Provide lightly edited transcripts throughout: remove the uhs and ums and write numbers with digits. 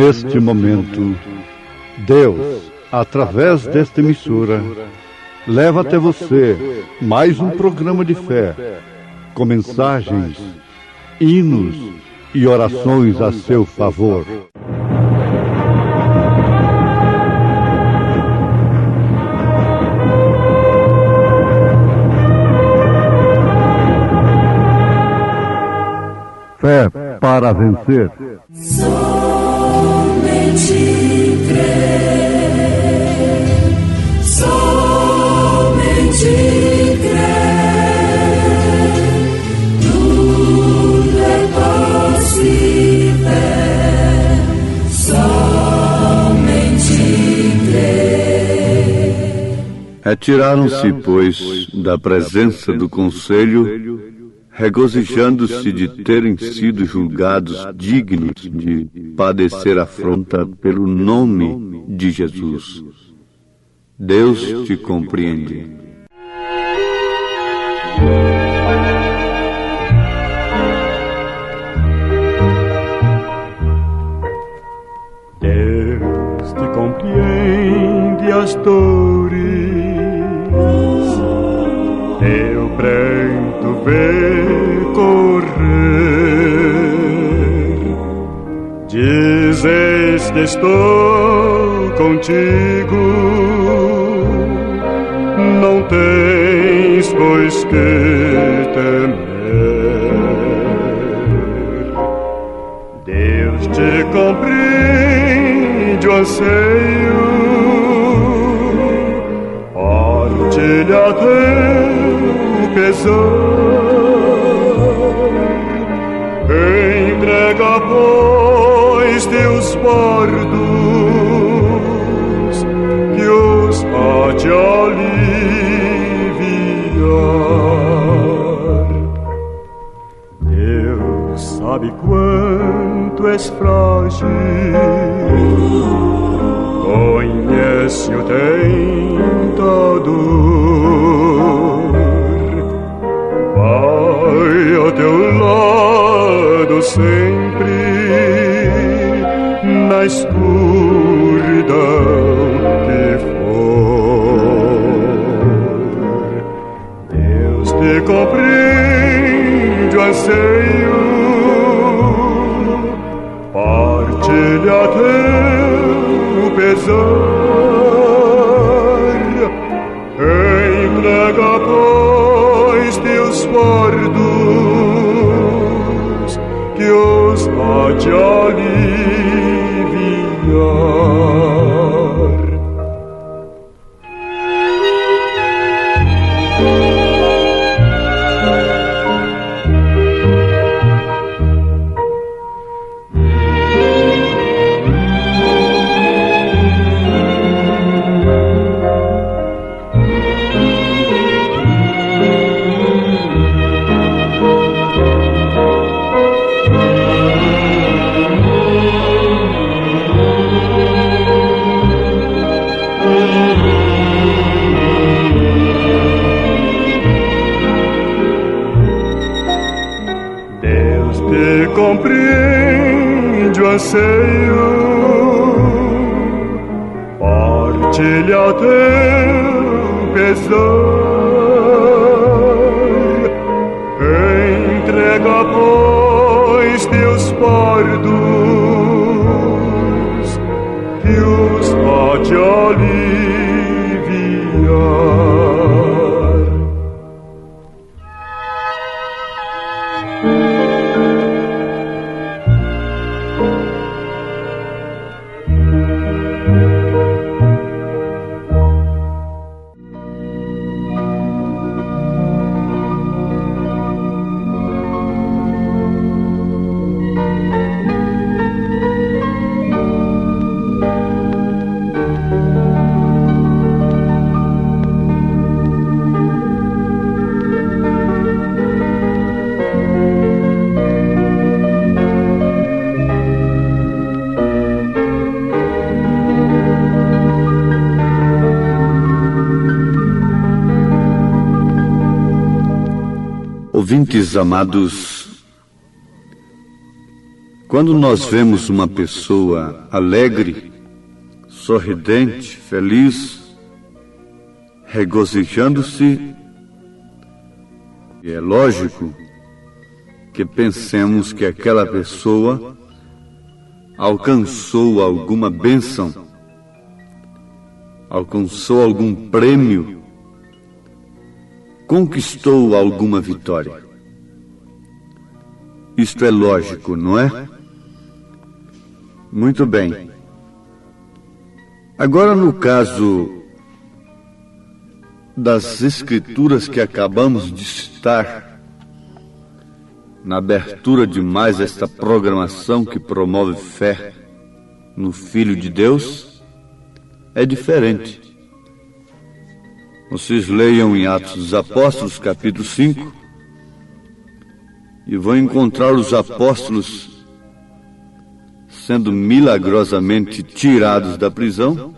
neste momento, Deus, através desta emissora, leva até você mais um programa de fé, com mensagens, hinos e orações a seu favor. Fé para vencer. Somente crer, somente crer, tudo é possível, somente crer. Retiraram-se, pois, da presença do conselho, regozijando-se de terem sido julgados dignos de padecer afronta pelo nome de Jesus. Deus te compreende. Deus te compreende as dores, teu pranto vê correr, dizes que estou contigo, não tens pois que temer. Deus te compreende o anseio, partilha teu pesar, entrega, pois, teus fardos, que os há de aliviar. Deus sabe quanto és frágil, conhece o tentador, vai ao teu lado sempre, na escuridão que for. Deus te compreende o anseio, partilha teu pesar, entrega, pois, teus fardos, que os há de aliviar. Compreende o anseio, partilha teu pesar, entrega, pois, teus fardos, que os há de aliviar. Ouvintes amados, Quando nós vemos uma pessoa alegre, sorridente, feliz, regozijando-se, é lógico que pensemos que aquela pessoa alcançou alguma bênção, alcançou algum prêmio, conquistou alguma vitória. Isto é lógico, não é? Muito bem. Agora, no caso das escrituras que acabamos de citar, na abertura de mais esta programação que promove fé no Filho de Deus, é diferente. Vocês leiam em Atos dos Apóstolos, capítulo 5, e vão encontrar os apóstolos sendo milagrosamente tirados da prisão,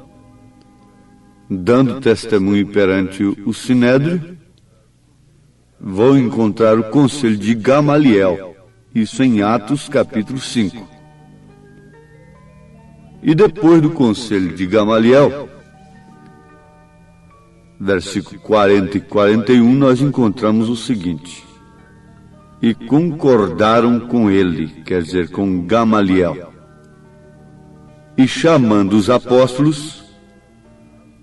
dando testemunho perante o Sinédrio. Vão encontrar o conselho de Gamaliel, isso em Atos capítulo 5. E depois do conselho de Gamaliel, versículo 40 e 41, nós encontramos o seguinte: e concordaram com ele, quer dizer, com Gamaliel, e chamando os apóstolos,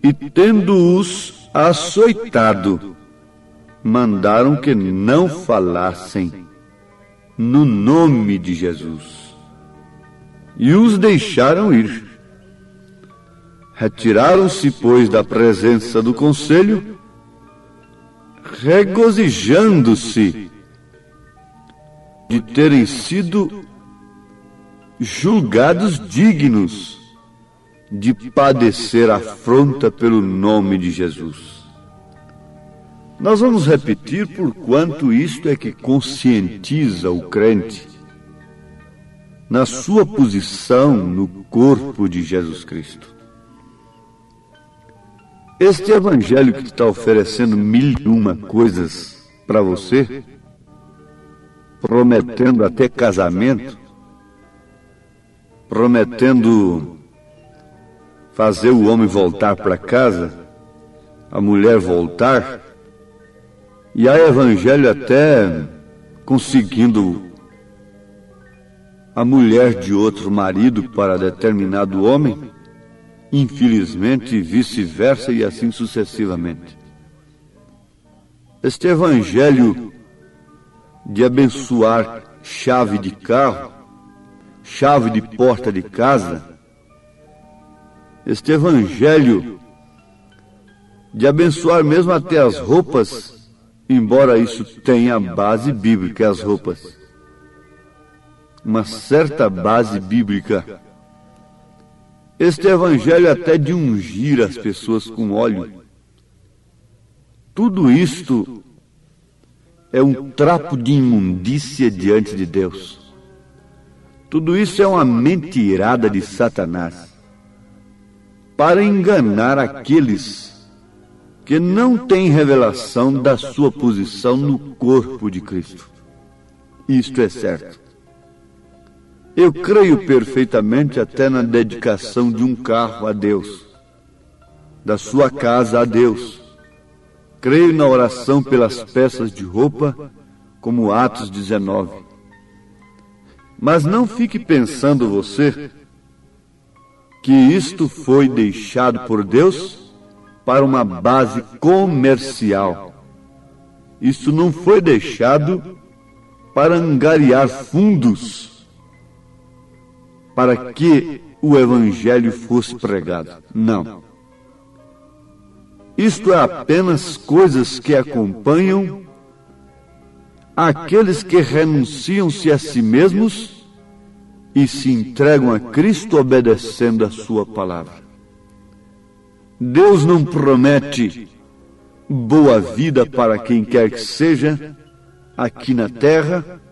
e tendo-os açoitado, mandaram que não falassem no nome de Jesus. E os deixaram ir. Retiraram-se, pois, da presença do conselho, regozijando-se de terem sido julgados dignos de padecer afronta pelo nome de Jesus. Nós vamos repetir, porquanto isto é que conscientiza o crente na sua posição no corpo de Jesus Cristo. Este evangelho que está oferecendo 1001 coisas para você, prometendo até casamento, prometendo fazer o homem voltar para casa, a mulher voltar, e há evangelho até conseguindo a mulher de outro marido para determinado homem, infelizmente vice-versa e assim sucessivamente. Este evangelho de abençoar chave de carro, chave de porta de casa, este evangelho de abençoar mesmo até as roupas, embora isso tenha base bíblica, as roupas, uma certa base bíblica. Este evangelho até de ungir as pessoas com óleo, tudo isto é um trapo de imundícia diante de Deus. Tudo isso é uma mentirada de Satanás para enganar aqueles que não têm revelação da sua posição no corpo de Cristo. Isto é certo. Eu creio perfeitamente até na dedicação de um carro a Deus, da sua casa a Deus. Creio na oração pelas peças de roupa, como Atos 19. Mas não fique pensando você que isto foi deixado por Deus para uma base comercial. Isso não foi deixado para angariar fundos para que o evangelho fosse pregado. Não. Isto é apenas coisas que acompanham aqueles que renunciam-se a si mesmos e se entregam a Cristo obedecendo a sua palavra. Deus não promete boa vida para quem quer que seja aqui na terra.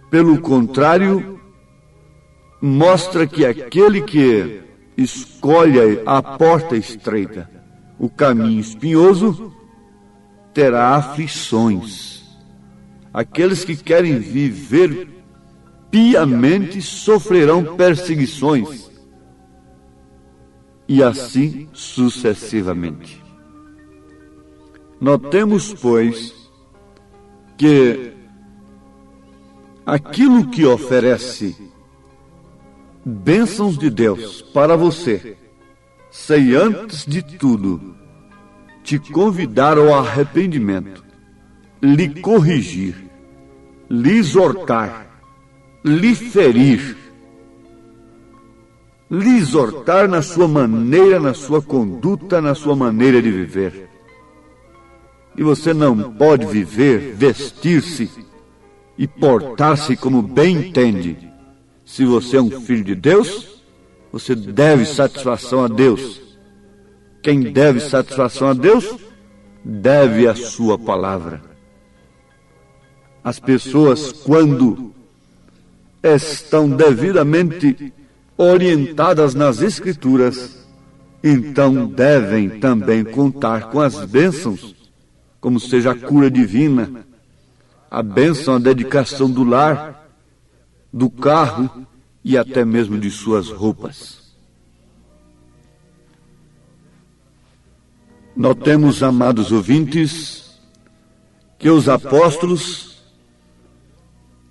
Pelo contrário, mostra que aquele que escolhe a porta estreita, o caminho espinhoso, terá aflições. Aqueles que querem viver piamente sofrerão perseguições, e assim sucessivamente. Notemos, pois, que aquilo que oferece bênçãos de Deus para você, sem antes de tudo te convidar ao arrependimento, lhe corrigir, lhe exortar, lhe ferir, lhe exortar na sua maneira, na sua conduta, na sua maneira de viver. E você não pode viver, vestir-se e portar-se como bem entende. Se você é um filho de Deus, você deve satisfação a Deus. Quem deve satisfação a Deus, deve a sua palavra. As pessoas, quando estão devidamente orientadas nas Escrituras, então devem também contar com as bênçãos, como seja a cura divina, a bênção, a dedicação do lar, do carro e até mesmo de suas roupas. Notemos, amados ouvintes, que os apóstolos,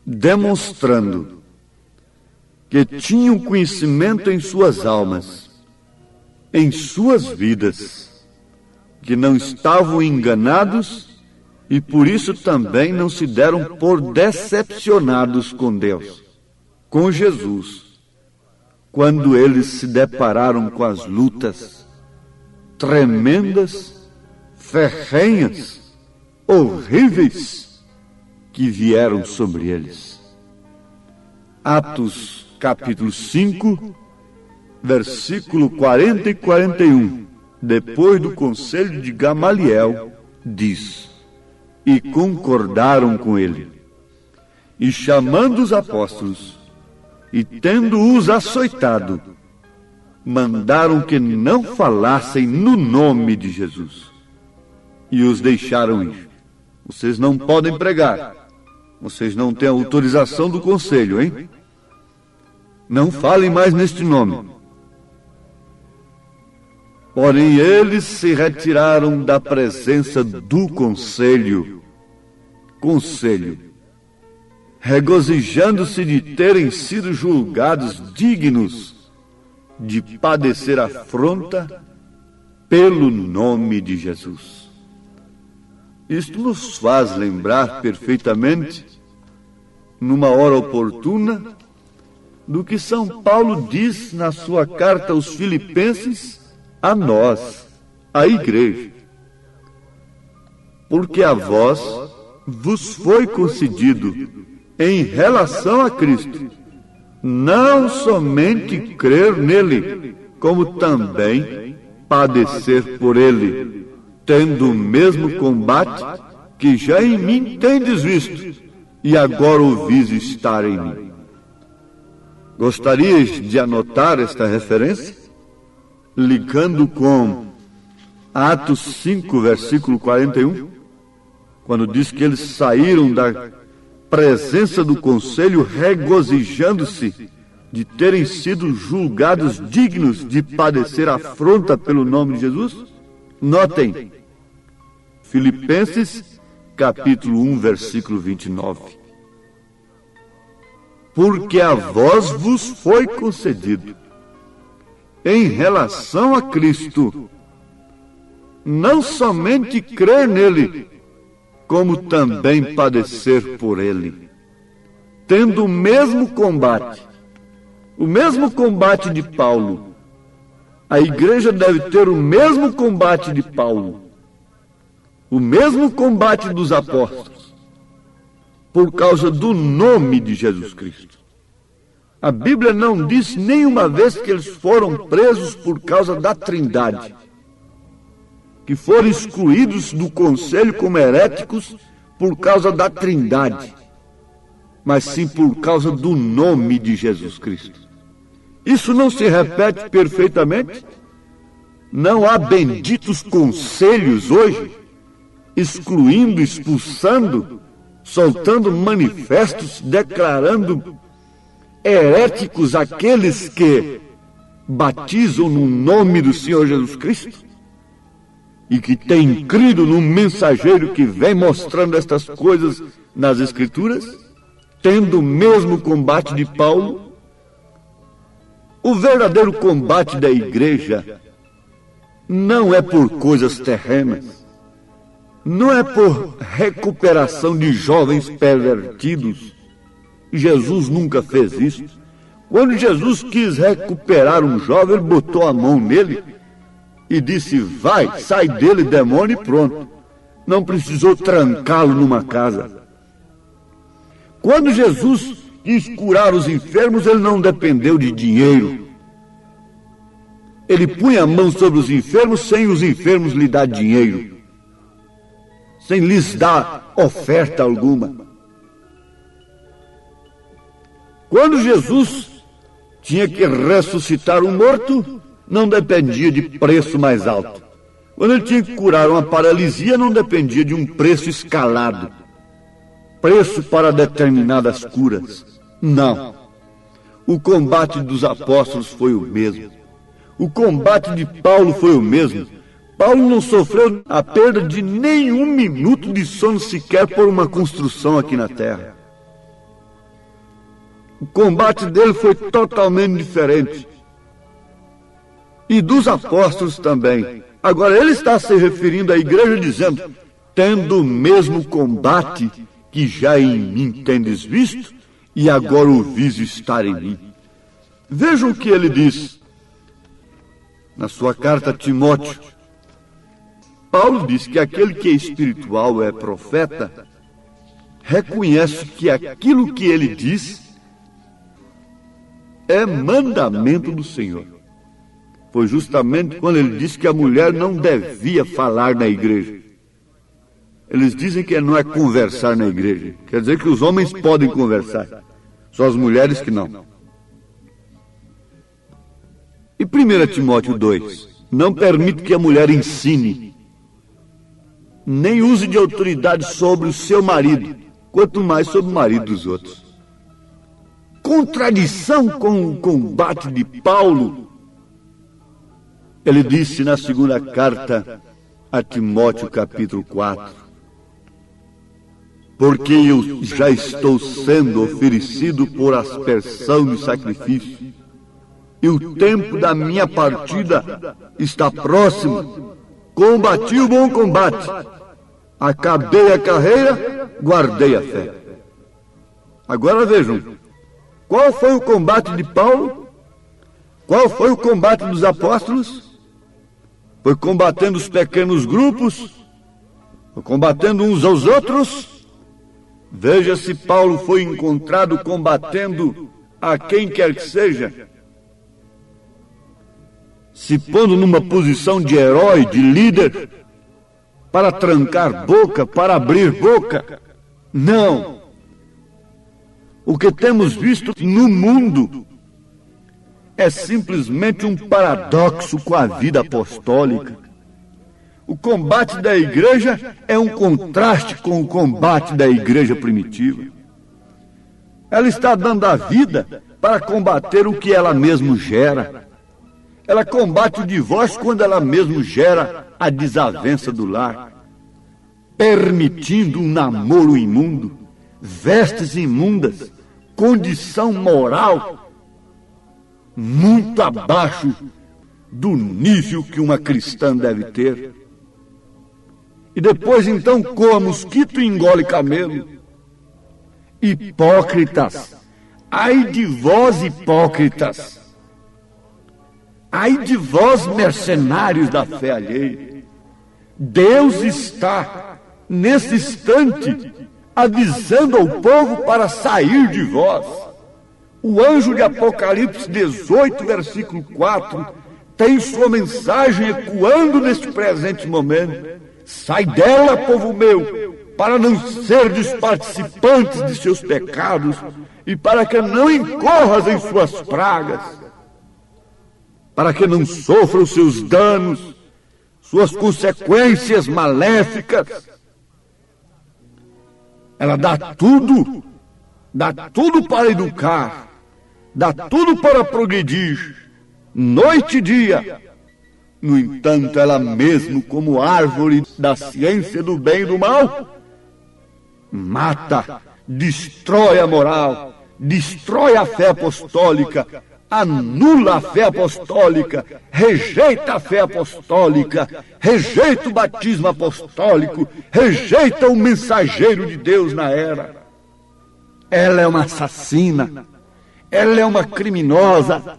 demonstrando que tinham conhecimento em suas almas, em suas vidas, que não estavam enganados e por isso também não se deram por decepcionados com Deus, com Jesus, quando eles se depararam com as lutas tremendas, ferrenhas, horríveis que vieram sobre eles. Atos capítulo 5, versículo 40 e 41, depois do conselho de Gamaliel, diz: e concordaram com ele, e chamando os apóstolos, e tendo-os açoitado, mandaram que não falassem no nome de Jesus, e os deixaram ir. Vocês não podem pregar, vocês não têm autorização do conselho, hein? Não falem mais neste nome. Porém, eles se retiraram da presença do conselho, regozijando-se de terem sido julgados dignos de padecer afronta pelo nome de Jesus. Isto nos faz lembrar perfeitamente, numa hora oportuna, do que São Paulo diz na sua carta aos Filipenses, a nós, a igreja. Porque a vós vos foi concedido, em relação a Cristo, não somente crer nele, como também padecer por ele, tendo o mesmo combate que já em mim tendes visto, e agora ouvis estar em mim. Gostarias de anotar esta referência? Ligando com Atos 5, versículo 41, quando diz que eles saíram da presença do conselho regozijando-se de terem sido julgados dignos de padecer afronta pelo nome de Jesus. Notem, Filipenses capítulo 1, versículo 29. Porque a vós vos foi concedido, em relação a Cristo, não somente crer nele, como também padecer por ele, tendo o mesmo combate de Paulo. A igreja deve ter o mesmo combate de Paulo, o mesmo combate dos apóstolos, por causa do nome de Jesus Cristo. A Bíblia não diz nenhuma vez que eles foram presos por causa da Trindade, que foram excluídos do conselho como heréticos por causa da Trindade, mas sim por causa do nome de Jesus Cristo. Isso não se repete perfeitamente? Não há benditos conselhos hoje, excluindo, expulsando, soltando manifestos, declarando heréticos aqueles que batizam no nome do Senhor Jesus Cristo e que têm crido num mensageiro que vem mostrando estas coisas nas Escrituras, tendo o mesmo combate de Paulo? O verdadeiro combate da igreja não é por coisas terrenas, não é por recuperação de jovens pervertidos. Jesus nunca fez isso. Quando Jesus quis recuperar um jovem, ele botou a mão nele e disse: vai, sai dele, demônio, e pronto. Não precisou trancá-lo numa casa. Quando Jesus quis curar os enfermos, ele não dependeu de dinheiro. Ele punha a mão sobre os enfermos sem os enfermos lhe dar dinheiro, sem lhes dar oferta alguma. Quando Jesus tinha que ressuscitar um morto, não dependia de preço mais alto. Quando ele tinha que curar uma paralisia, não dependia de um preço escalado, preço para determinadas curas. Não. O combate dos apóstolos foi o mesmo. O combate de Paulo foi o mesmo. Paulo não sofreu a perda de nenhum minuto de sono sequer por uma construção aqui na terra. O combate dele foi totalmente diferente. E dos apóstolos também. Agora, ele está se referindo à igreja dizendo: tendo o mesmo combate que já em mim tendes visto, e agora o viso estar em mim. Vejam o que ele diz na sua carta a Timóteo. Paulo diz que aquele que é espiritual, é profeta, reconhece que aquilo que ele diz é mandamento do Senhor. Foi justamente quando ele disse que a mulher não devia falar na igreja. Eles dizem que não é conversar na igreja. Quer dizer que os homens podem conversar, só as mulheres que não. E 1 Timóteo 2, não permite que a mulher ensine, nem use de autoridade sobre o seu marido, quanto mais sobre o marido dos outros. Contradição com o combate de Paulo. Ele disse na segunda carta a Timóteo, capítulo 4, porque eu já estou sendo oferecido por aspersão de sacrifício, e o tempo da minha partida está próximo. Combati o bom combate, acabei a carreira, guardei a fé. Agora vejam, qual foi o combate de Paulo? Qual foi o combate dos apóstolos? Foi combatendo os pequenos grupos? Foi combatendo uns aos outros? Veja se Paulo foi encontrado combatendo a quem quer que seja, se pondo numa posição de herói, de líder, para trancar boca, para abrir boca. Não. O que temos visto no mundo é simplesmente um paradoxo com a vida apostólica. O combate da igreja é um contraste com o combate da igreja primitiva. Ela está dando a vida para combater o que ela mesma gera. Ela combate o divórcio quando ela mesma gera a desavença do lar, permitindo um namoro imundo, vestes imundas, condição moral muito abaixo do nível que uma cristã deve ter. E depois então coa mosquito e engole camelo. Hipócritas, ai de vós hipócritas! Ai de vós, mercenários da fé alheia! Deus está, nesse instante, avisando ao povo para sair de vós. O anjo de Apocalipse 18, versículo 4, tem sua mensagem ecoando neste presente momento. Sai dela, povo meu, para não serdes participantes de seus pecados e para que não incorras em suas pragas, para que não sofra os seus danos, suas consequências maléficas. Ela dá tudo para educar, dá tudo para progredir, noite e dia. No entanto, ela mesmo, como árvore da ciência do bem e do mal, mata, destrói a moral, destrói a fé apostólica, anula a fé apostólica, rejeita a fé apostólica, rejeita o batismo apostólico, rejeita o mensageiro de Deus na era. Ela é uma assassina, ela é uma criminosa,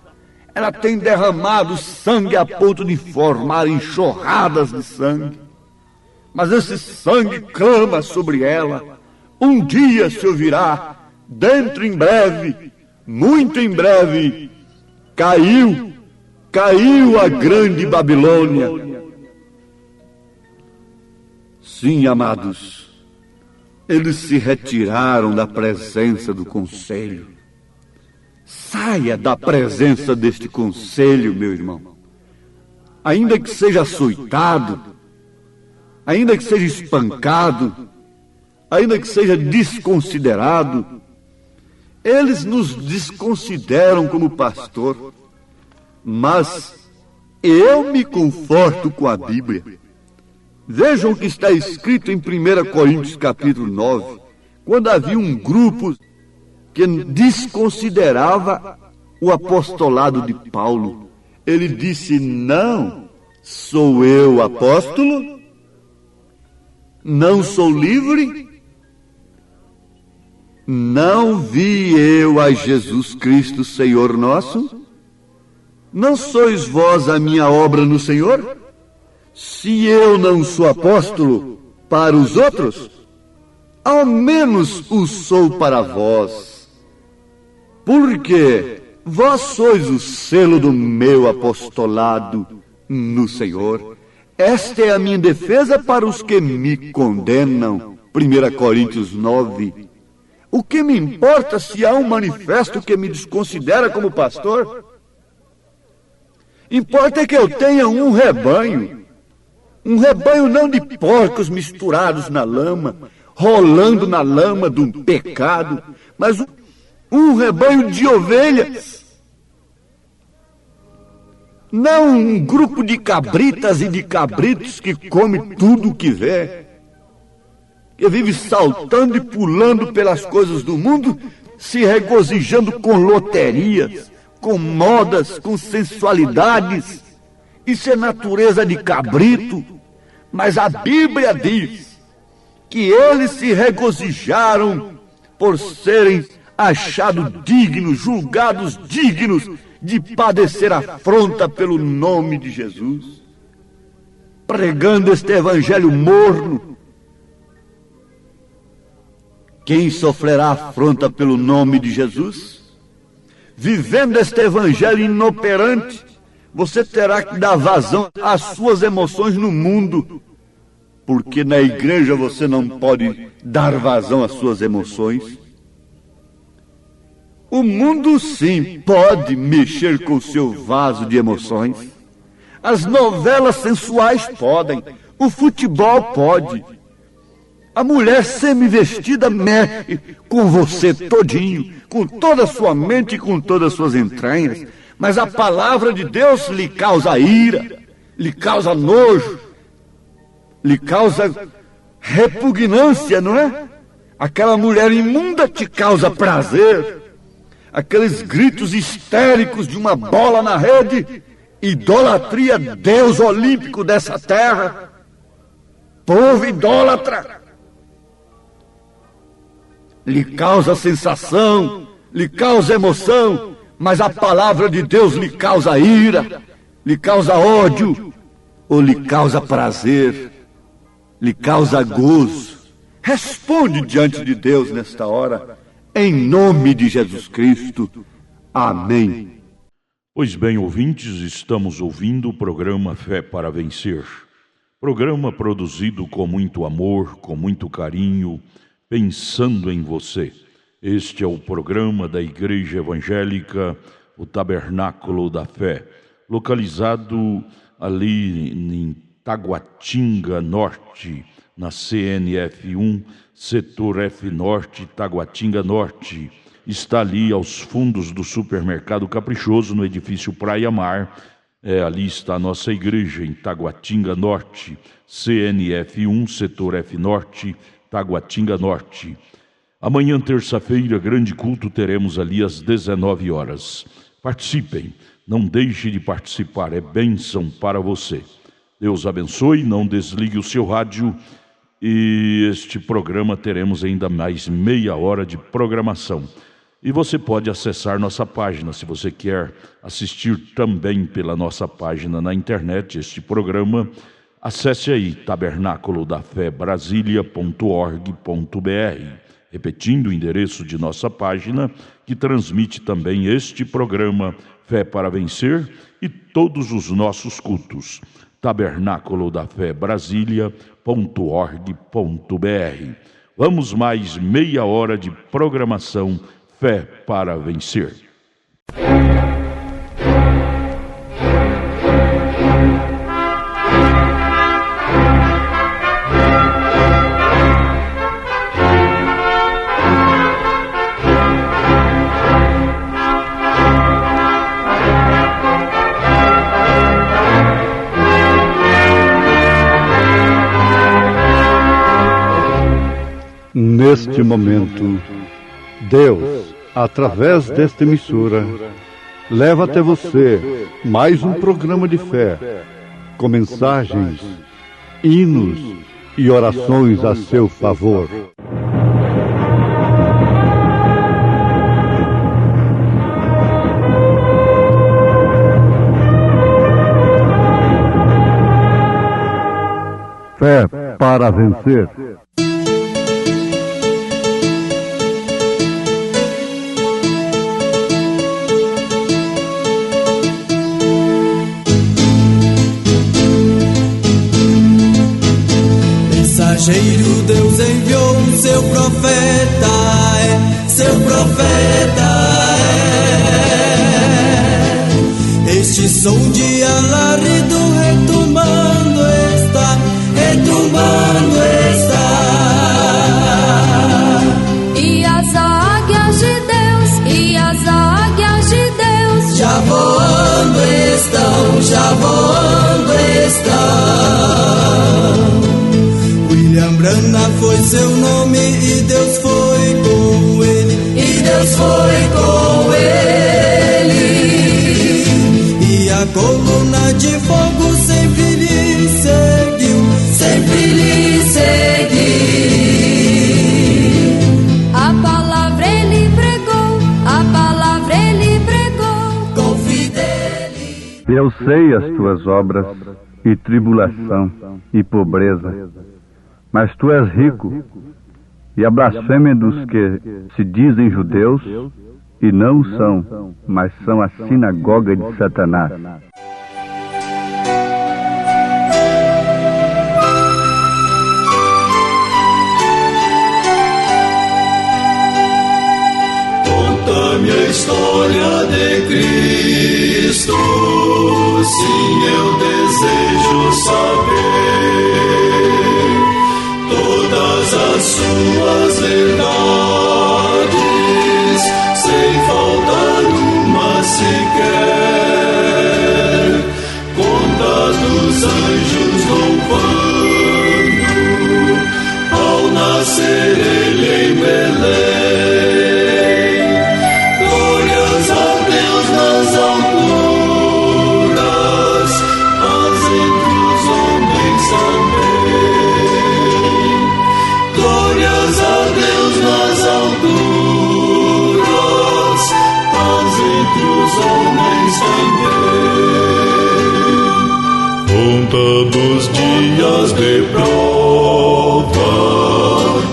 ela tem derramado sangue a ponto de formar enxurradas de sangue. Mas esse sangue clama sobre ela. Um dia se ouvirá, dentro em breve, muito em breve, caiu a grande Babilônia. Sim, amados, eles se retiraram da presença do conselho. Saia da presença deste conselho, meu irmão. Ainda que seja açoitado, ainda que seja espancado, ainda que seja desconsiderado, eles nos desconsideram como pastor, mas eu me conforto com a Bíblia. Vejam o que está escrito em 1 Coríntios capítulo 9, quando havia um grupo que desconsiderava o apostolado de Paulo. Ele disse: não, sou eu apóstolo? Não sou livre? Não vi eu a Jesus Cristo, Senhor nosso? Não sois vós a minha obra no Senhor? Se eu não sou apóstolo para os outros, ao menos o sou para vós. Porque vós sois o selo do meu apostolado no Senhor. Esta é a minha defesa para os que me condenam. 1 Coríntios 9. O que me importa se há um manifesto que me desconsidera como pastor? Importa que eu tenha um rebanho não de porcos misturados na lama, rolando na lama do pecado, mas um rebanho de ovelhas. Não um grupo de cabritas e de cabritos que come tudo o que vê, que vive saltando e pulando pelas coisas do mundo, se regozijando com loterias, com modas, com sensualidades. Isso é natureza de cabrito. Mas a Bíblia diz que eles se regozijaram por serem achados dignos, julgados dignos de padecer afronta pelo nome de Jesus, pregando este evangelho morno. Quem sofrerá afronta pelo nome de Jesus? Vivendo este evangelho inoperante, você terá que dar vazão às suas emoções no mundo, porque na igreja você não pode dar vazão às suas emoções. O mundo, sim, pode mexer com o seu vaso de emoções. As novelas sensuais podem, o futebol pode. A mulher semi-vestida mexe com você todinho, com toda a sua mente e com todas as suas entranhas. Mas a palavra de Deus lhe causa ira, lhe causa nojo, lhe causa repugnância, não é? Aquela mulher imunda te causa prazer. Aqueles gritos histéricos de uma bola na rede, idolatria, Deus olímpico dessa terra, povo idólatra, lhe causa sensação, lhe causa emoção, mas a palavra de Deus lhe causa ira, lhe causa ódio, ou lhe causa prazer, lhe causa gozo. Responde diante de Deus nesta hora, em nome de Jesus Cristo. Amém. Pois bem, ouvintes, estamos ouvindo o programa Fé para Vencer. Programa produzido com muito amor, com muito carinho, pensando em você. Este é o programa da Igreja Evangélica, o Tabernáculo da Fé, localizado ali em Taguatinga Norte, na CNF 1, Setor F Norte, Taguatinga Norte. está ali aos fundos do Supermercado Caprichoso, no edifício Praia Mar. Ali está a nossa igreja, em Taguatinga Norte, CNF1, Setor F Norte, Taguatinga Norte. Amanhã, terça-feira, grande culto, teremos ali às 19 horas. Participem, não deixe de participar, é bênção para você. Deus abençoe, não desligue o seu rádio. E este programa teremos ainda mais meia hora de programação. E você pode acessar nossa página, se você quer assistir também pela nossa página na internet este programa, acesse aí tabernacolodaFéBrasilia.org.br, repetindo o endereço de nossa página, que transmite também este programa Fé para Vencer e todos os nossos cultos, tabernacolodaFéBrasilia.org.br. Vamos mais meia hora de programação Fé para Vencer. Neste momento, Deus, através desta emissora, leva até você mais um programa de fé, com mensagens, hinos e orações a seu favor. Fé para vencer. Mensageiro Deus enviou seu profeta, seu profeta Este som de alarido retumbando está, retumbando está. E as águias de Deus, e as águias de Deus já voando estão, já voando estão. William Branham foi seu nome e Deus foi com ele, e Deus foi com ele. E a coluna de fogo sempre lhe seguiu, sempre lhe seguiu. A palavra ele pregou, a palavra ele pregou com fidelidade. Eu sei as tuas obras, e tribulação, e pobreza, mas tu és rico, e a blasfêmia dos que se dizem judeus, e não são, mas são a sinagoga de Satanás. Conta-me a história de Cristo, sim, eu desejo saber todas as suas verdades, sem faltar uma sequer. Conta dos anjos louvando ao nascer ele em Belém. Glórias a Deus nas alturas, paz entre os homens também. Glórias a Deus nas alturas, paz entre os homens também. Conta dos dias de prova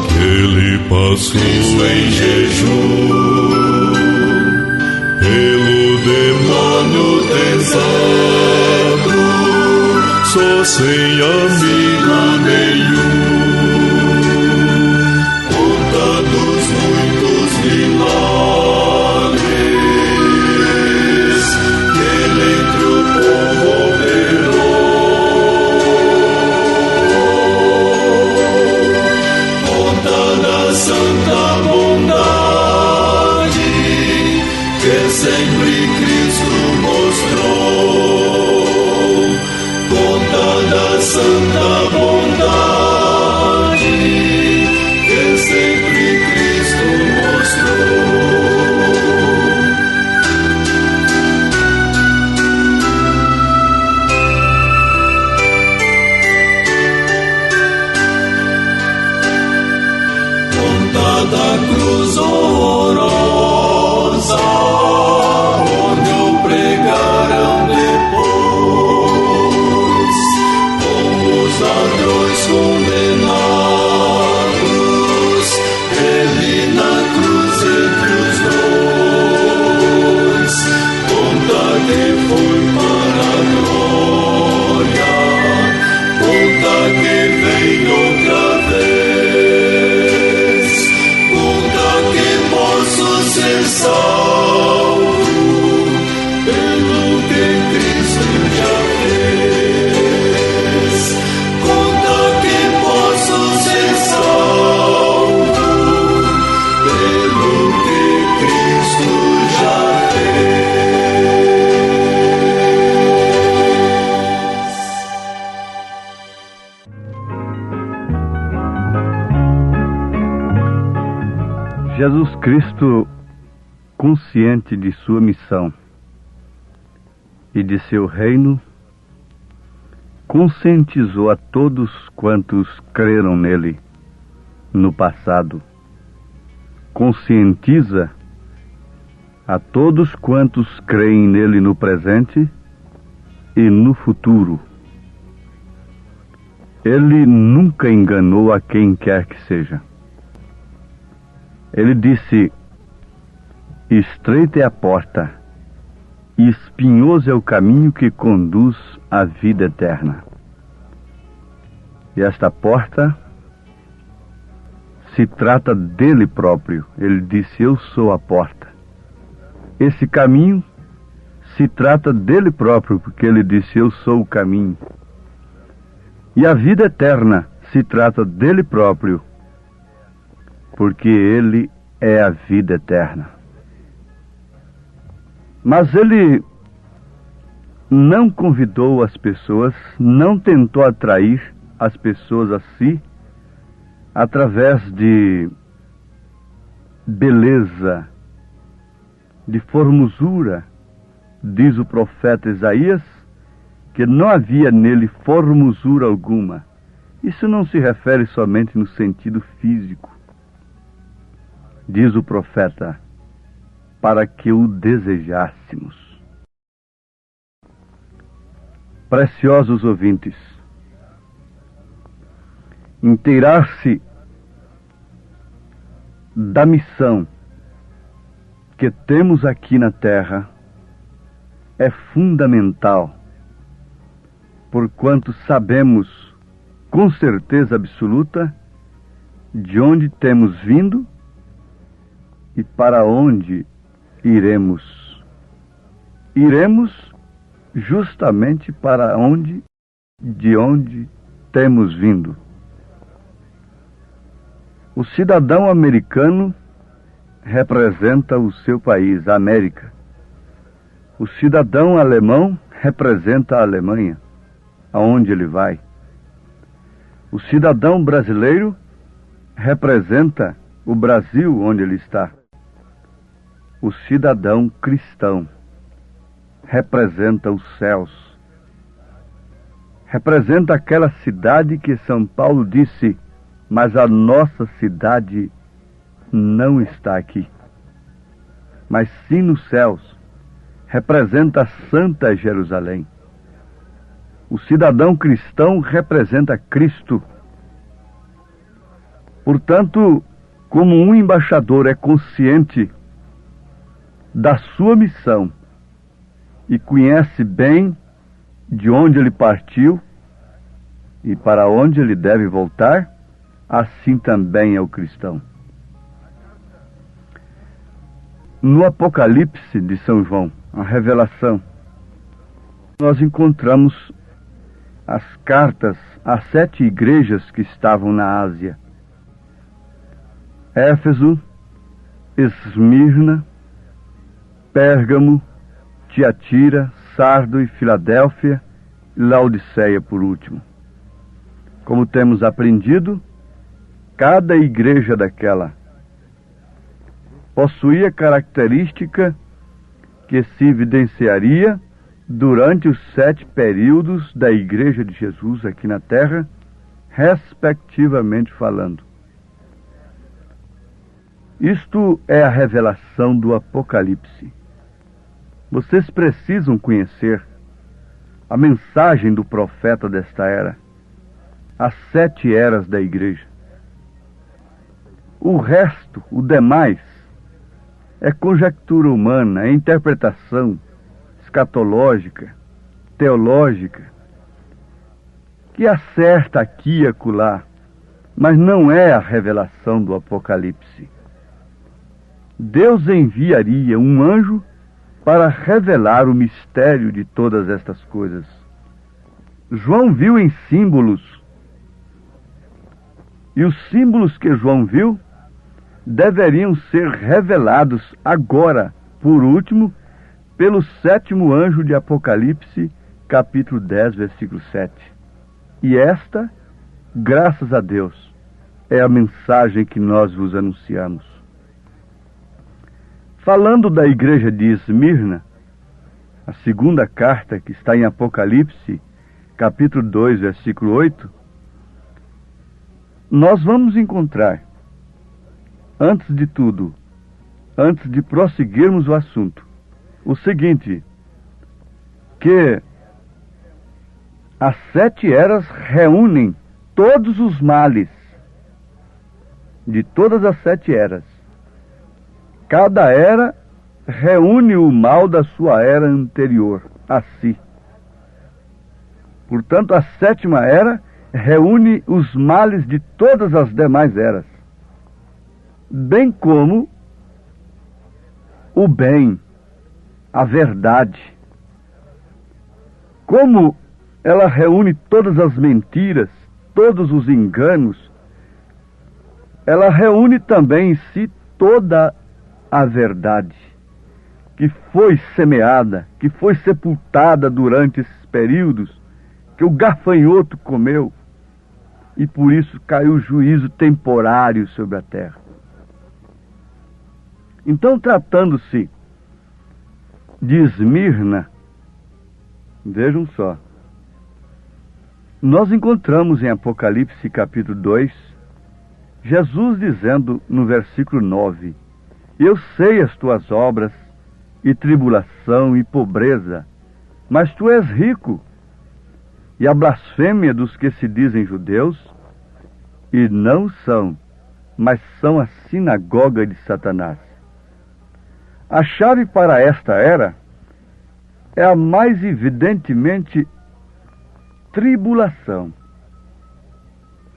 que ele passou em jejum, pelo demônio deserto, só sem amigo nenhum. Conta dos muitos milagres que ele entre o povo operou. Conta da santa bondade pecadores condenados, ele na cruz entre os dois, conta que foi para a glória, conta que vem outra vez, conta que posso ser salvo pelo que Cristo já fez, conta que posso ser salvo pelo que Cristo já Jesus Cristo, consciente de sua missão e de seu reino, conscientizou a todos quantos creram nele no passado. Conscientiza a todos quantos creem nele no presente e no futuro. Ele nunca enganou a quem quer que seja. Ele disse: estreita é a porta, e espinhoso é o caminho que conduz à vida eterna. E esta porta se trata dele próprio. Ele disse: eu sou a porta. Esse caminho se trata dele próprio, porque ele disse: eu sou o caminho. E a vida eterna se trata dele próprio, porque ele é a vida eterna. Mas ele não convidou as pessoas, não tentou atrair as pessoas a si através de beleza, de formosura. Diz o profeta Isaías que não havia nele formosura alguma. Isso não se refere somente no sentido físico. Diz o profeta, para que o desejássemos. Preciosos ouvintes, inteirar-se da missão que temos aqui na terra é fundamental, porquanto sabemos com certeza absoluta de onde temos vindo e para onde iremos. Iremos justamente para de onde temos vindo. O cidadão americano representa o seu país, a América. O cidadão alemão representa a Alemanha, aonde ele vai. O cidadão brasileiro representa o Brasil, onde ele está. O cidadão cristão representa os céus. Representa aquela cidade que São Paulo disse: mas a nossa cidade não está aqui, mas sim nos céus. Representa a Santa Jerusalém. O cidadão cristão representa Cristo. Portanto, como um embaixador é consciente da sua missão e conhece bem de onde ele partiu e para onde ele deve voltar, assim também é o cristão. No Apocalipse de São João, a revelação, nós encontramos as cartas às 7 igrejas que estavam na Ásia: Éfeso, Esmirna, Pérgamo, Tiatira, Sardo e Filadélfia, e Laodiceia por último. Como temos aprendido, cada igreja daquela possuía característica que se evidenciaria durante os 7 períodos da Igreja de Jesus aqui na Terra, respectivamente falando. Isto é a revelação do Apocalipse. Vocês precisam conhecer a mensagem do profeta desta era. as 7 eras da igreja. O resto, o demais, é conjectura humana, é interpretação escatológica, teológica, que acerta aqui e acolá, mas não é a revelação do Apocalipse. Deus enviaria um anjo para revelar o mistério de todas estas coisas. João viu em símbolos, e os símbolos que João viu deveriam ser revelados agora, por último, pelo 7º anjo de Apocalipse, capítulo 10, versículo 7. E esta, graças a Deus, é a mensagem que nós vos anunciamos. Falando da igreja de Esmirna, a 2ª carta que está em Apocalipse, capítulo 2, versículo 8, nós vamos encontrar, antes de tudo, antes de prosseguirmos o assunto, o seguinte, que as 7 eras reúnem todos os males de todas as 7 eras. Cada era reúne o mal da sua era anterior a si. Portanto, a 7ª era reúne os males de todas as demais eras, bem como o bem, a verdade. Como ela reúne todas as mentiras, todos os enganos, ela reúne também em si toda a verdade que foi semeada, que foi sepultada durante esses períodos, que o gafanhoto comeu, e por isso caiu juízo temporário sobre a terra. Então, tratando-se de Esmirna, vejam só, nós encontramos em Apocalipse capítulo 2, Jesus dizendo no versículo 9, eu sei as tuas obras, e tribulação e pobreza, mas tu és rico, e a blasfêmia dos que se dizem judeus, e não são, mas são a sinagoga de Satanás. A chave para esta era é a mais evidentemente tribulação.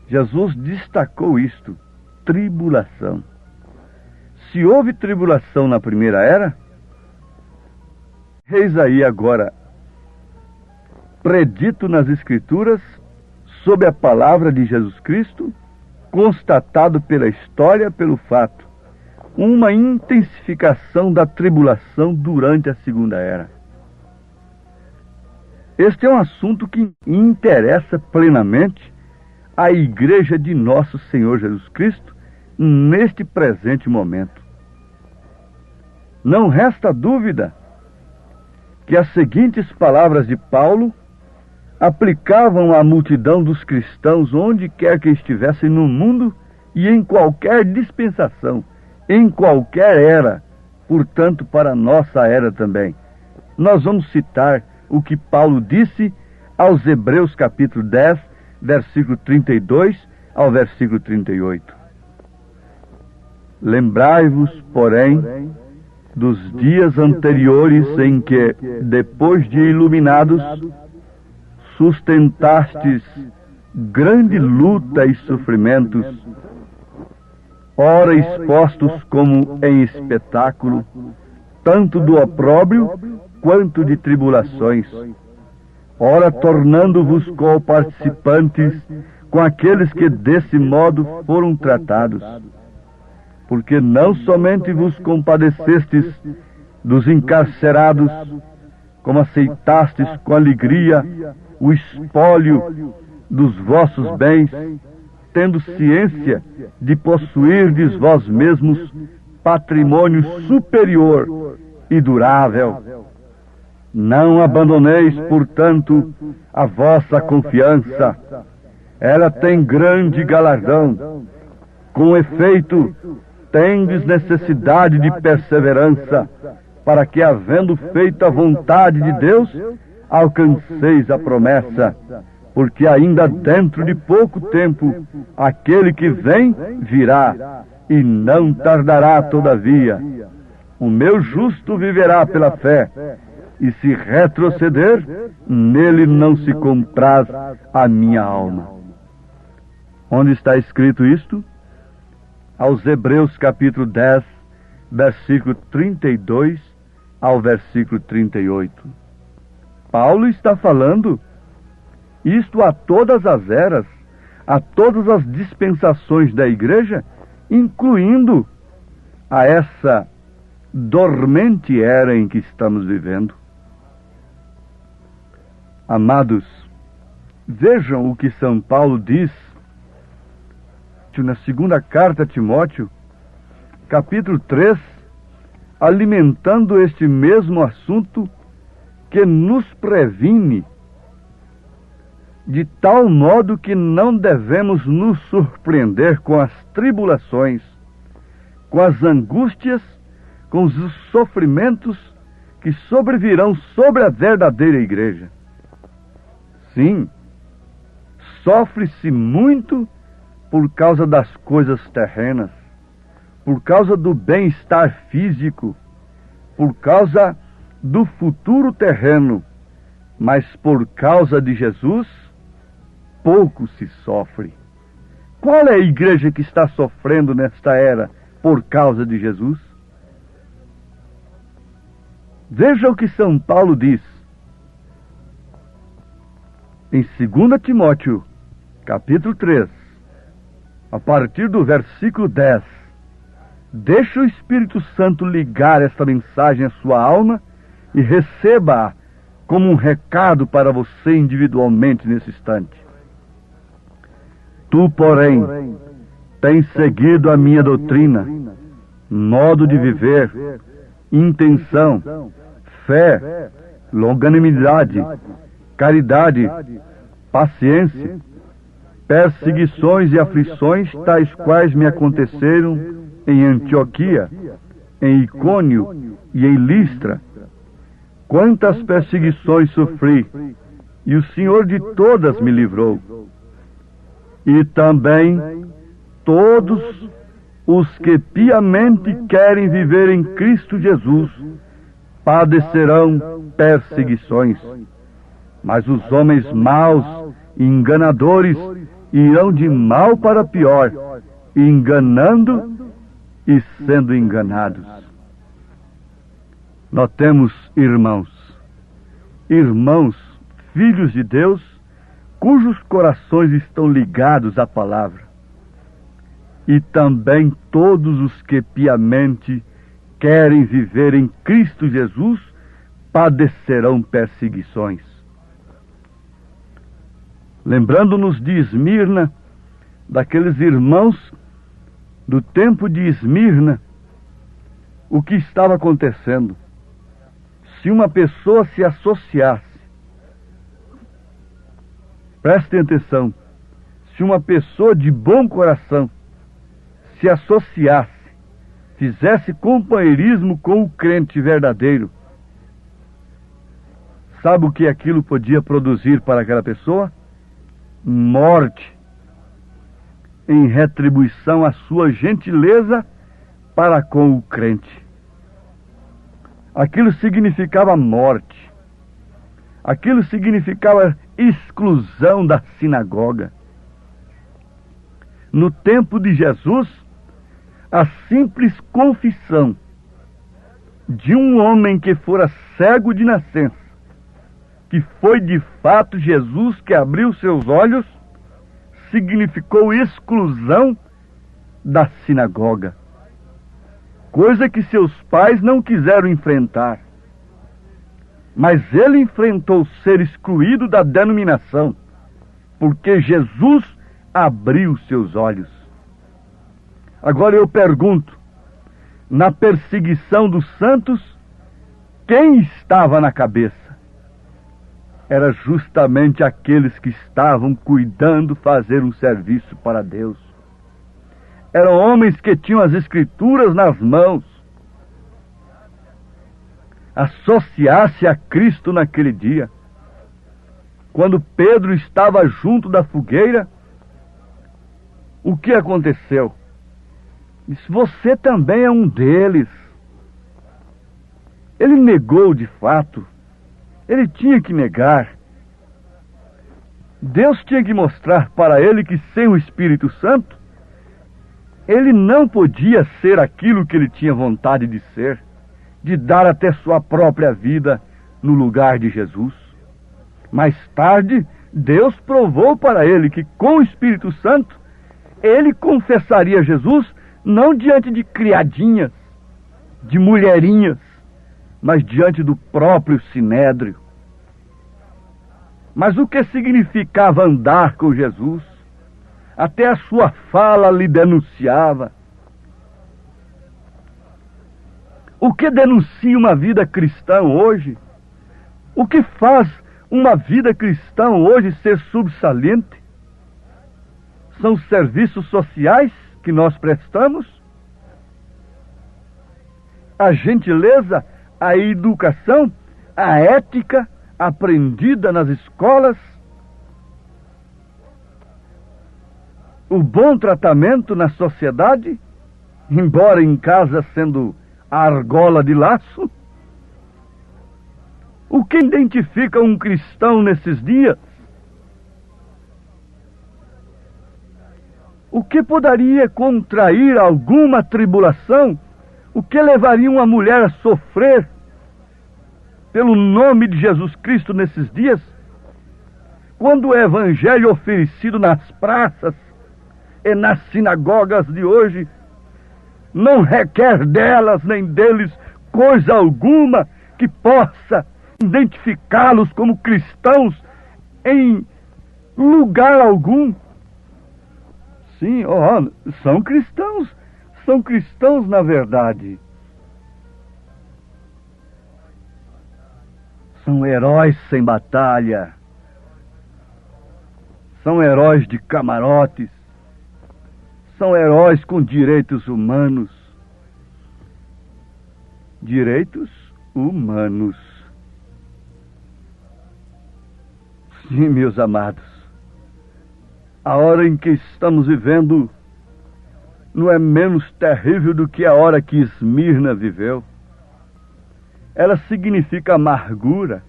Jesus destacou isto, tribulação. Se houve tribulação na primeira era, eis aí agora, predito nas Escrituras, sob a palavra de Jesus Cristo, constatado pela história, pelo fato, uma intensificação da tribulação durante a segunda era. Este é um assunto que interessa plenamente a igreja de nosso Senhor Jesus Cristo neste presente momento. Não resta dúvida que as seguintes palavras de Paulo aplicavam à multidão dos cristãos onde quer que estivessem no mundo e em qualquer dispensação, em qualquer era, portanto para a nossa era também. Nós vamos citar o que Paulo disse aos Hebreus capítulo 10, versículo 32 ao versículo 38. Lembrai-vos, porém, dos dias anteriores em que, depois de iluminados, sustentastes grande luta e sofrimentos, ora expostos como em espetáculo, tanto do opróbrio quanto de tribulações, ora tornando-vos co-participantes com aqueles que desse modo foram tratados, porque não somente vos compadecestes dos encarcerados, como aceitastes com alegria o espólio dos vossos bens, tendo ciência de possuirdes vós mesmos patrimônio superior e durável. Não abandoneis, portanto, a vossa confiança. Ela tem grande galardão. Com efeito, tendes necessidade de perseverança, para que, havendo feito a vontade de Deus, alcanceis a promessa. porque ainda dentro de pouco tempo aquele que vem virá, e não tardará todavia. O meu justo viverá pela fé, e se retroceder, nele não se compraz a minha alma. Onde está escrito isto? Aos Hebreus capítulo 10, versículo 32 ao versículo 38. Paulo está falando isto a todas as eras, a todas as dispensações da igreja, incluindo a essa dormente era em que estamos vivendo. Amados, vejam o que São Paulo diz na segunda carta a Timóteo, capítulo 3, alimentando este mesmo assunto, que nos previne de tal modo que não devemos nos surpreender com as tribulações, com as angústias, com os sofrimentos que sobrevirão sobre a verdadeira igreja. Sim, sofre-se muito por causa das coisas terrenas, por causa do bem-estar físico, por causa do futuro terreno, mas por causa de Jesus, pouco se sofre. Qual é a igreja que está sofrendo nesta era por causa de Jesus? Veja o que São Paulo diz em 2 Timóteo, capítulo 3, a partir do versículo 10. Deixa o Espírito Santo ligar esta mensagem à sua alma e receba-a como um recado para você individualmente nesse instante. Tu, porém, tens seguido a minha doutrina, modo de viver, intenção, fé, longanimidade, caridade, paciência, perseguições e aflições, tais quais me aconteceram em Antioquia, em Icônio e em Listra. Quantas perseguições sofri, e o Senhor de todas me livrou. E também todos os que piamente querem viver em Cristo Jesus padecerão perseguições. Mas os homens maus e enganadores irão de mal para pior, enganando e sendo enganados. Notemos, irmãos, filhos de Deus, cujos corações estão ligados à palavra, e também todos os que piamente querem viver em Cristo Jesus padecerão perseguições. Lembrando-nos de Esmirna, daqueles irmãos do tempo de Esmirna, o que estava acontecendo? Se uma pessoa se associasse, prestem atenção, se uma pessoa de bom coração se associasse, fizesse companheirismo com o crente verdadeiro, sabe o que aquilo podia produzir para aquela pessoa? Morte, em retribuição à sua gentileza para com o crente. Aquilo significava morte. Aquilo significava exclusão da sinagoga. No tempo de Jesus, a simples confissão de um homem que fora cego de nascença, que foi de fato Jesus que abriu seus olhos, significou exclusão da sinagoga. Coisa que seus pais não quiseram enfrentar. Mas ele enfrentou ser excluído da denominação, porque Jesus abriu seus olhos. Agora eu pergunto, na perseguição dos santos, quem estava na cabeça? Era justamente aqueles que estavam cuidando fazer um serviço para Deus. Eram homens que tinham as Escrituras nas mãos. Associar-se a Cristo naquele dia quando Pedro estava junto da fogueira, o que aconteceu? Disse: você também é um deles. Ele negou de fato. Ele tinha que negar. Deus tinha que mostrar para ele que sem o Espírito Santo, ele não podia ser aquilo que ele tinha vontade de ser, de dar até sua própria vida no lugar de Jesus. Mais tarde, Deus provou para ele que com o Espírito Santo, ele confessaria Jesus não diante de criadinhas, de mulherinhas, mas diante do próprio Sinédrio. Mas o que significava andar com Jesus? Até a sua fala lhe denunciava. O que denuncia uma vida cristã hoje? O que faz uma vida cristã hoje ser subsaliente? São os serviços sociais que nós prestamos? A gentileza, a educação, a ética aprendida nas escolas? O bom tratamento na sociedade, embora em casa sendo a argola de laço? O que identifica um cristão nesses dias? O que poderia contrair alguma tribulação? O que levaria uma mulher a sofrer pelo nome de Jesus Cristo nesses dias? Quando o evangelho oferecido nas praças e nas sinagogas de hoje não requer delas nem deles coisa alguma que possa identificá-los como cristãos em lugar algum. Sim, são cristãos na verdade. São heróis sem batalha. São heróis de camarotes. São heróis com direitos humanos. Direitos humanos. Sim, meus amados. A hora em que estamos vivendo não é menos terrível do que a hora que Esmirna viveu. Ela significa amargura.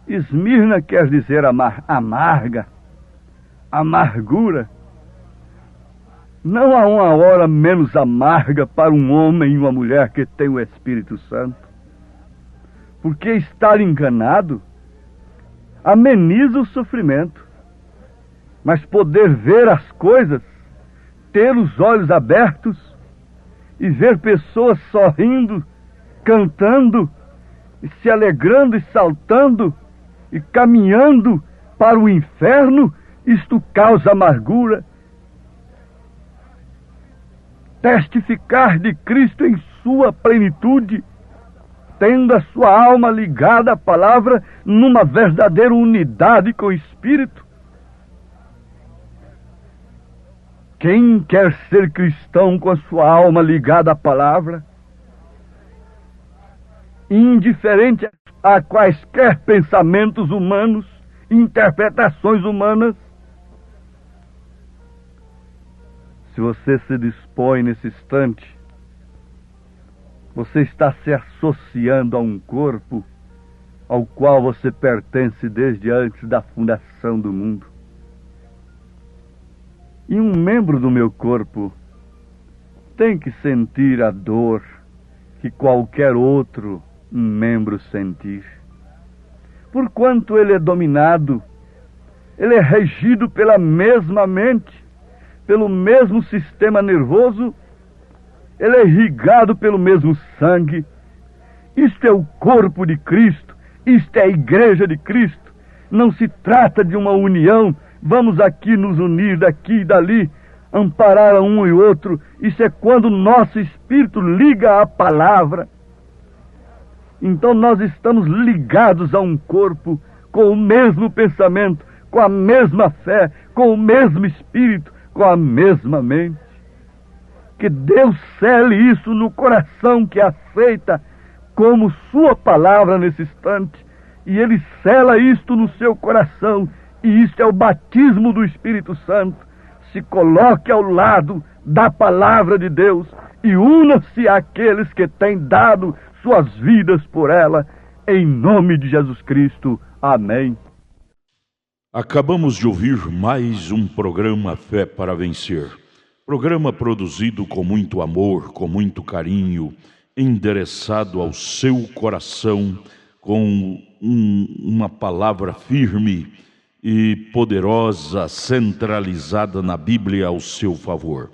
Esmirna quer dizer amarga. Amargura. Não há uma hora menos amarga para um homem e uma mulher que tem o Espírito Santo. Porque estar enganado ameniza o sofrimento. Mas poder ver as coisas, ter os olhos abertos e ver pessoas sorrindo, cantando, e se alegrando e saltando e caminhando para o inferno, isto causa amargura. Testificar de Cristo em sua plenitude, tendo a sua alma ligada à palavra numa verdadeira unidade com o Espírito. Quem quer ser cristão com a sua alma ligada à palavra, indiferente a quaisquer pensamentos humanos, interpretações humanas, se você se dispõe nesse instante, você está se associando a um corpo ao qual você pertence desde antes da fundação do mundo. E um membro do meu corpo tem que sentir a dor que qualquer outro membro sentir. Porquanto ele é dominado, ele é regido pela mesma mente, pelo mesmo sistema nervoso, ele é irrigado pelo mesmo sangue. Isto é o corpo de Cristo, isto é a igreja de Cristo. Não se trata de uma união, vamos aqui nos unir daqui e dali, amparar um e outro. Isso é quando o nosso espírito liga à palavra. Então nós estamos ligados a um corpo com o mesmo pensamento, com a mesma fé, com o mesmo espírito, com a mesma mente. Que Deus cele isso no coração que aceita como sua palavra nesse instante, e ele sela isto no seu coração, e isto é o batismo do Espírito Santo. Se coloque ao lado da palavra de Deus e una-se àqueles que têm dado suas vidas por ela, em nome de Jesus Cristo. Amém. Acabamos de ouvir mais um programa Fé para Vencer. Programa produzido com muito amor, com muito carinho, endereçado ao seu coração, com uma palavra firme e poderosa, centralizada na Bíblia ao seu favor.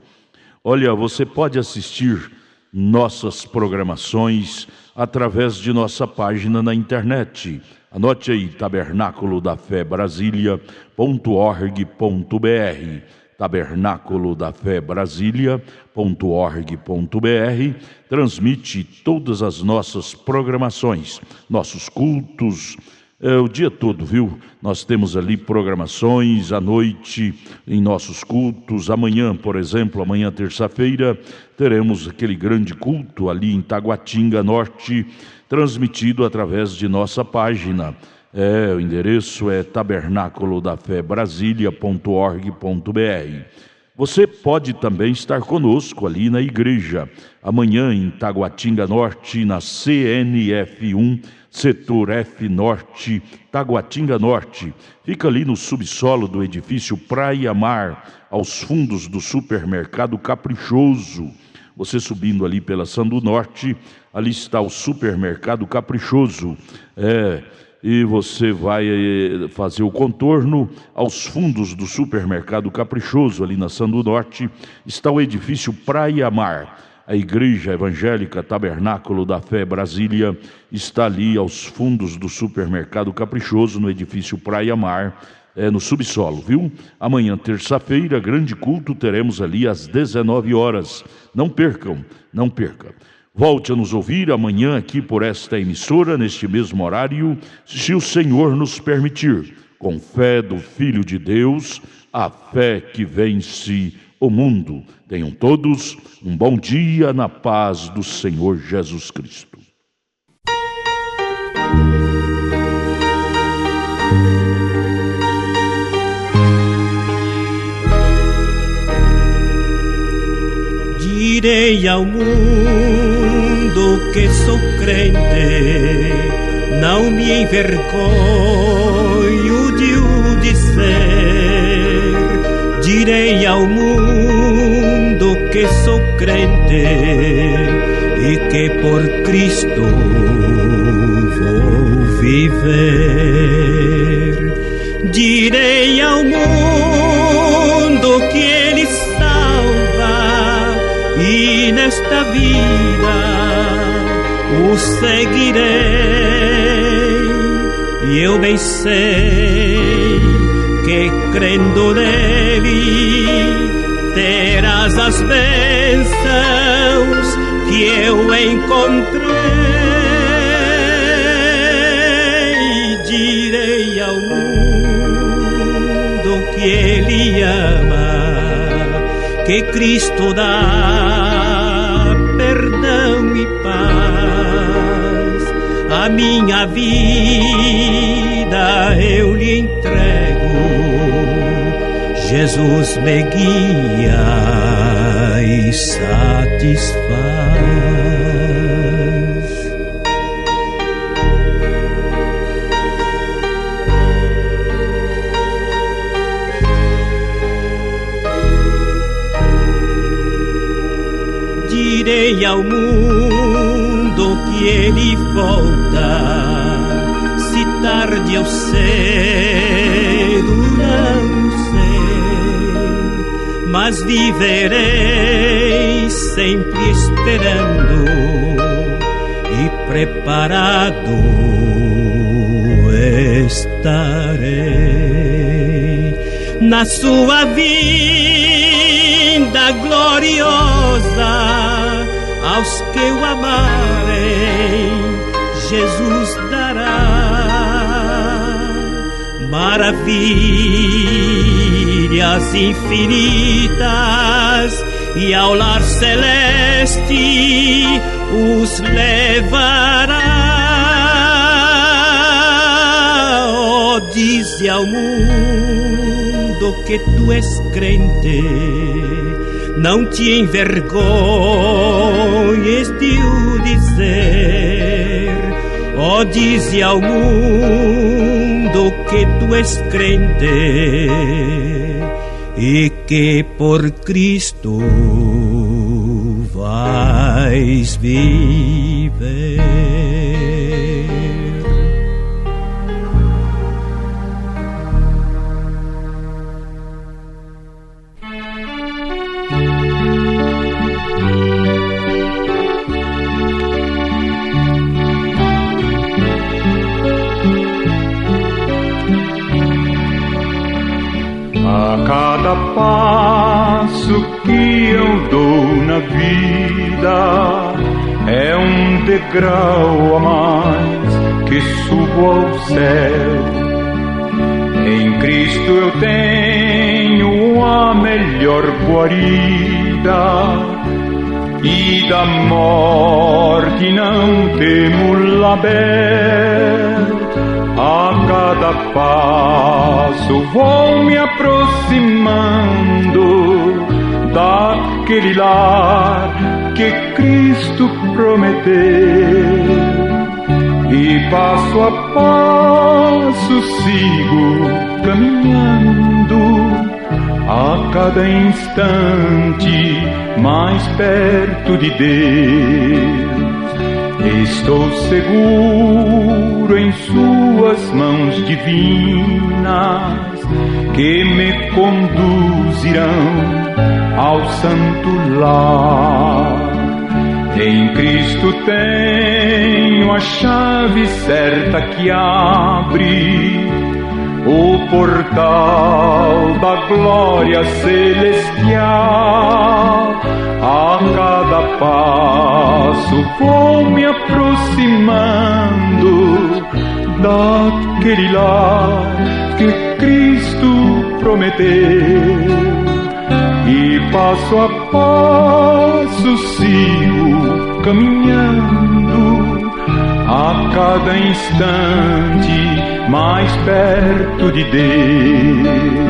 Olha, você pode assistir nossas programações através de nossa página na internet. Anote aí, tabernaculodafebrasilia.org.br, tabernaculodafebrasilia.org.br, transmite todas as nossas programações, nossos cultos, o dia todo, viu? Nós temos ali programações à noite em nossos cultos. Amanhã, por exemplo, amanhã terça-feira, teremos aquele grande culto ali em Taguatinga Norte, transmitido através de nossa página. O endereço é tabernaculodafebrasilia.org.br. Você pode também estar conosco ali na igreja, amanhã em Taguatinga Norte, na CNF1, Setor F Norte, Taguatinga Norte. Fica ali no subsolo do edifício Praia Mar, aos fundos do supermercado Caprichoso. Você subindo ali pela Sandu Norte, ali está o supermercado Caprichoso. E você vai fazer o contorno aos fundos do supermercado Caprichoso, ali na Sandu Norte, está o edifício Praia Mar. A Igreja Evangélica Tabernáculo da Fé Brasília está ali aos fundos do supermercado Caprichoso, no edifício Praia Mar, no subsolo, viu? Amanhã, terça-feira, grande culto, teremos ali às 19 horas. Não percam, não percam. Volte a nos ouvir amanhã aqui por esta emissora, neste mesmo horário, se o Senhor nos permitir, com fé do Filho de Deus, a fé que vence o mundo. Tenham todos um bom dia na paz do Senhor Jesus Cristo. Direi ao mundo que sou crente, não me envergonho de o dizer. Direi ao mundo que sou crente e que por Cristo vou viver. Direi ao mundo que Ele salva e nesta vida o seguirei. E eu bem sei que crendo nele terás as bênçãos que eu encontrei. Direi ao mundo que ele ama, que Cristo dá perdão e paz. A minha vida eu lhe entrego, Jesus me guia e satisfaz. Direi ao mundo que ele volta, se tarde eu cedo não sei, mas viverei sempre esperando e preparado estarei na sua vinda gloriosa. Aos que o amarem, Jesus dará maravilhas infinitas, e ao lar celeste os levará. dize ao mundo que tu és crente, não te envergonhes de o dizer. Dize ao mundo que tu és crente e que por Cristo vais viver. A cada passo que eu dou na vida é um degrau a mais que subo ao céu. Em Cristo eu tenho a melhor guarida e da morte não temo label. A cada passo vou me aproximando daquele lar que Cristo prometeu. E passo a passo sigo caminhando, a cada instante mais perto de Deus. Estou seguro em suas mãos divinas, que me conduzirão ao santo lar. Em Cristo tenho a chave certa que abre o portal da glória celestial. A cada passo vou me aproximando daquele lar que Cristo prometeu. E passo a passo sigo caminhando, a cada instante mais perto de Deus.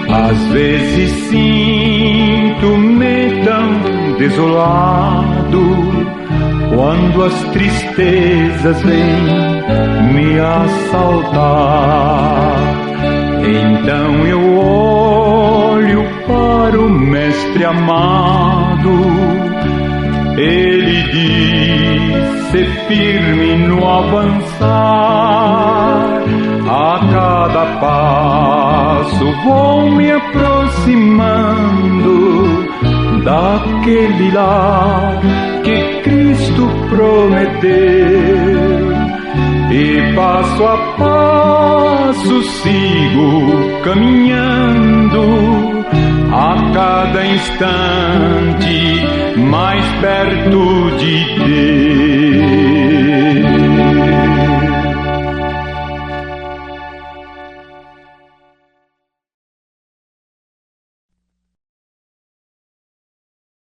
Às vezes sinto-me tão desolado quando as tristezas vêm me assaltar. Então eu olho para o Mestre amado. Ele diz: ser firme no avançar. A cada passo vou me aproximando daquele lar que Cristo prometeu. E passo a passo sigo caminhando, a cada instante mais perto de Deus.